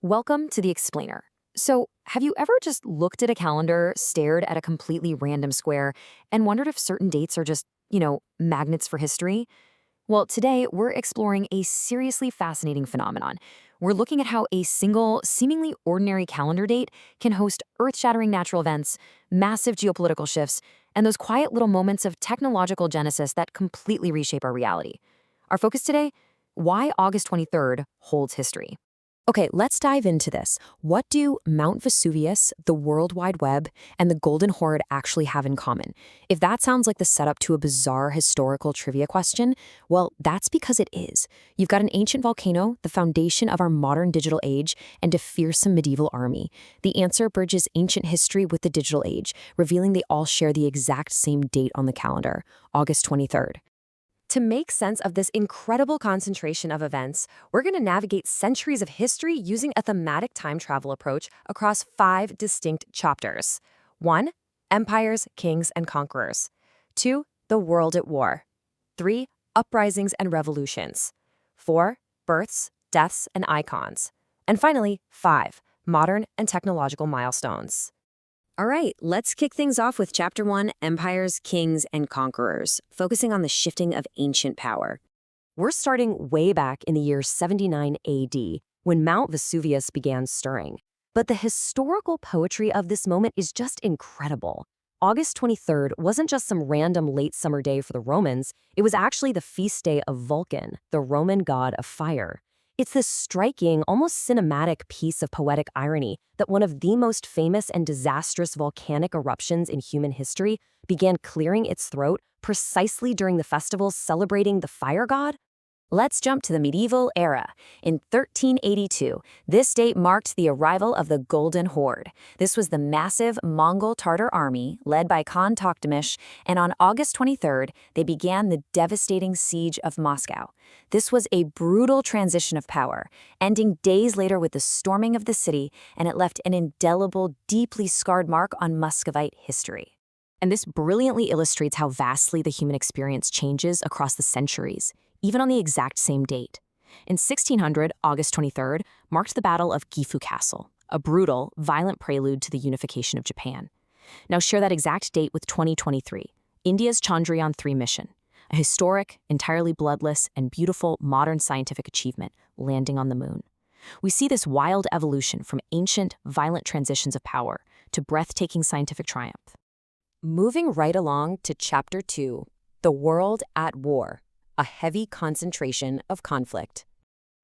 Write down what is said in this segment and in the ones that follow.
Welcome to the Explainer. So, have you ever just looked at a calendar, stared at a completely random square, and wondered if certain dates are just, magnets for history? Well, today we're exploring a seriously fascinating phenomenon. We're looking at how a single, seemingly ordinary calendar date can host earth-shattering natural events, massive geopolitical shifts, and those quiet little moments of technological genesis that completely reshape our reality. Our focus today? Why August 23rd holds history. Okay, let's dive into this. What do Mount Vesuvius, the World Wide Web, and the Golden Horde actually have in common? If that sounds like the setup to a bizarre historical trivia question, well, that's because it is. You've got an ancient volcano, the foundation of our modern digital age, and a fearsome medieval army. The answer bridges ancient history with the digital age, revealing they all share the exact same date on the calendar, August 23rd. To make sense of this incredible concentration of events, we're going to navigate centuries of history using a thematic time travel approach across 5 distinct chapters. 1. Empires, Kings, and Conquerors. 2. The World at War. 3. Uprisings and Revolutions. 4. Births, Deaths, and Icons. And finally, 5. Modern and Technological Milestones. All right, let's kick things off with Chapter 1, Empires, Kings, and Conquerors, focusing on the shifting of ancient power. We're starting way back in the year 79 AD, when Mount Vesuvius began stirring. But the historical poetry of this moment is just incredible. August 23rd wasn't just some random late summer day for the Romans, it was actually the feast day of Vulcan, the Roman god of fire. It's this striking, almost cinematic piece of poetic irony that one of the most famous and disastrous volcanic eruptions in human history began clearing its throat precisely during the festival celebrating the fire god. Let's jump to the medieval era. In 1382, this date marked the arrival of the Golden Horde. This was the massive Mongol-Tartar army led by Khan Toktamish, and on August 23rd, they began the devastating siege of Moscow. This was a brutal transition of power, ending days later with the storming of the city, and it left an indelible, deeply scarred mark on Muscovite history. And this brilliantly illustrates how vastly the human experience changes across the centuries, even on the exact same date. In 1600, August 23rd, marked the Battle of Gifu Castle, a brutal, violent prelude to the unification of Japan. Now share that exact date with 2023, India's Chandrayaan-3 mission, a historic, entirely bloodless, and beautiful modern scientific achievement landing on the moon. We see this wild evolution from ancient, violent transitions of power to breathtaking scientific triumph. Moving right along to Chapter 2, The World at War, a heavy concentration of conflict.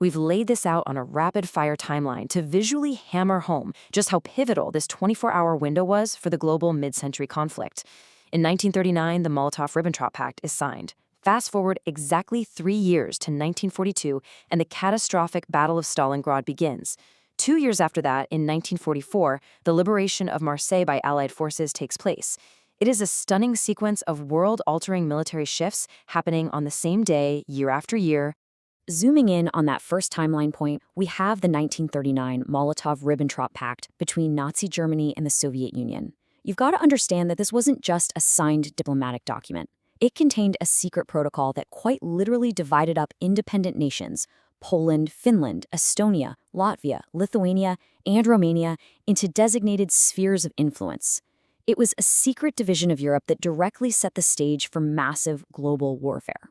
We've laid this out on a rapid-fire timeline to visually hammer home just how pivotal this 24-hour window was for the global mid-century conflict. In 1939, the Molotov-Ribbentrop Pact is signed. Fast forward exactly 3 years to 1942, and the catastrophic Battle of Stalingrad begins. 2 years after that, in 1944, the liberation of Marseille by Allied forces takes place. It is a stunning sequence of world-altering military shifts happening on the same day, year after year. Zooming in on that first timeline point, we have the 1939 Molotov-Ribbentrop Pact between Nazi Germany and the Soviet Union. You've got to understand that this wasn't just a signed diplomatic document. It contained a secret protocol that quite literally divided up independent nations, Poland, Finland, Estonia, Latvia, Lithuania, and Romania, into designated spheres of influence. It was a secret division of Europe that directly set the stage for massive global warfare.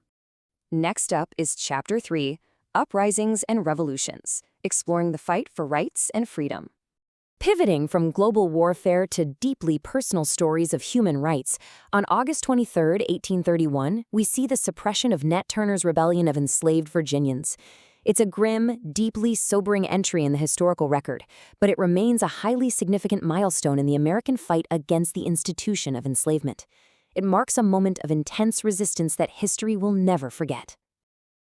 Next up is Chapter 3, Uprisings and Revolutions, exploring the fight for rights and freedom. Pivoting from global warfare to deeply personal stories of human rights, on August 23, 1831, we see the suppression of Nat Turner's rebellion of enslaved Virginians. It's a grim, deeply sobering entry in the historical record, but it remains a highly significant milestone in the American fight against the institution of enslavement. It marks a moment of intense resistance that history will never forget.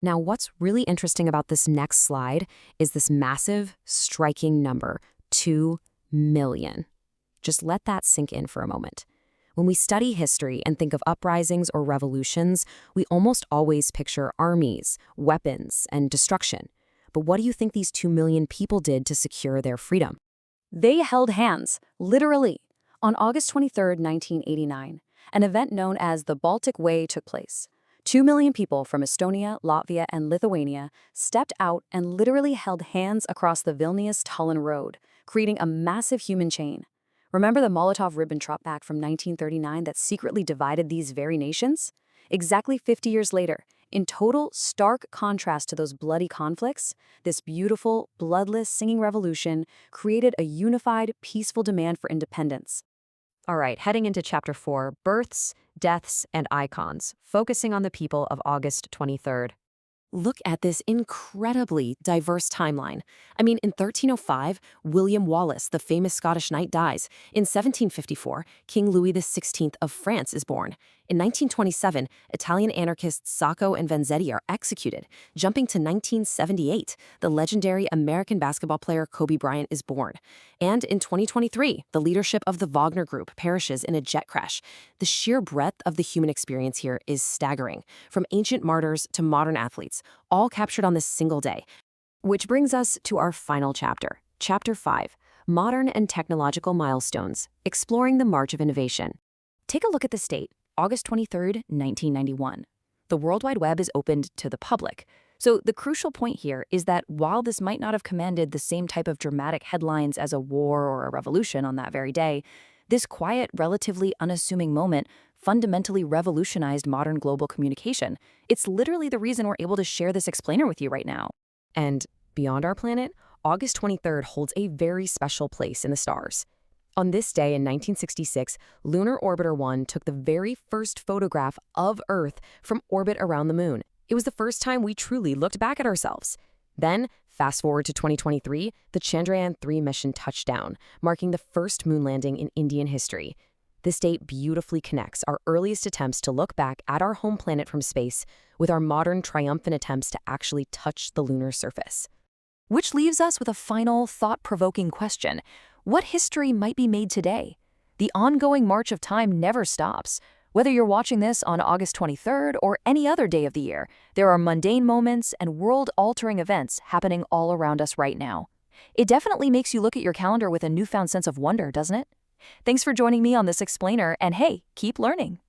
Now, what's really interesting about this next slide is this massive, striking number, 2 million. Just let that sink in for a moment. When we study history and think of uprisings or revolutions, we almost always picture armies, weapons, and destruction. But what do you think these 2 million people did to secure their freedom? They held hands, literally. On August 23, 1989, an event known as the Baltic Way took place. 2 million people from Estonia, Latvia, and Lithuania stepped out and literally held hands across the Vilnius-Tallinn road, creating a massive human chain. Remember the Molotov-Ribbentrop Pact from 1939 that secretly divided these very nations? Exactly 50 years later, in total stark contrast to those bloody conflicts, this beautiful, bloodless singing revolution created a unified, peaceful demand for independence. All right, heading into Chapter 4, Births, Deaths, and Icons, focusing on the people of August 23rd. Look at this incredibly diverse timeline. I mean, in 1305, William Wallace, the famous Scottish knight, dies. In 1754, King Louis XVI of France is born. In 1927, Italian anarchists Sacco and Vanzetti are executed. Jumping to 1978, the legendary American basketball player Kobe Bryant is born. And in 2023, the leadership of the Wagner Group perishes in a jet crash. The sheer breadth of the human experience here is staggering, from ancient martyrs to modern athletes, all captured on this single day. Which brings us to our final chapter, Chapter 5, Modern and Technological Milestones, Exploring the March of Innovation. Take a look at this date, August 23rd, 1991. The World Wide Web is opened to the public. So the crucial point here is that while this might not have commanded the same type of dramatic headlines as a war or a revolution on that very day, this quiet, relatively unassuming moment fundamentally revolutionized modern global communication. It's literally the reason we're able to share this explainer with you right now. And beyond our planet, August 23rd holds a very special place in the stars. On this day in 1966, Lunar Orbiter 1 took the very first photograph of Earth from orbit around the moon. It was the first time we truly looked back at ourselves. Then, fast forward to 2023, the Chandrayaan-3 mission touched down, marking the first moon landing in Indian history. This date beautifully connects our earliest attempts to look back at our home planet from space with our modern triumphant attempts to actually touch the lunar surface. Which leaves us with a final, thought-provoking question. What history might be made today? The ongoing march of time never stops. Whether you're watching this on August 23rd or any other day of the year, there are mundane moments and world-altering events happening all around us right now. It definitely makes you look at your calendar with a newfound sense of wonder, doesn't it? Thanks for joining me on this explainer, and hey, keep learning.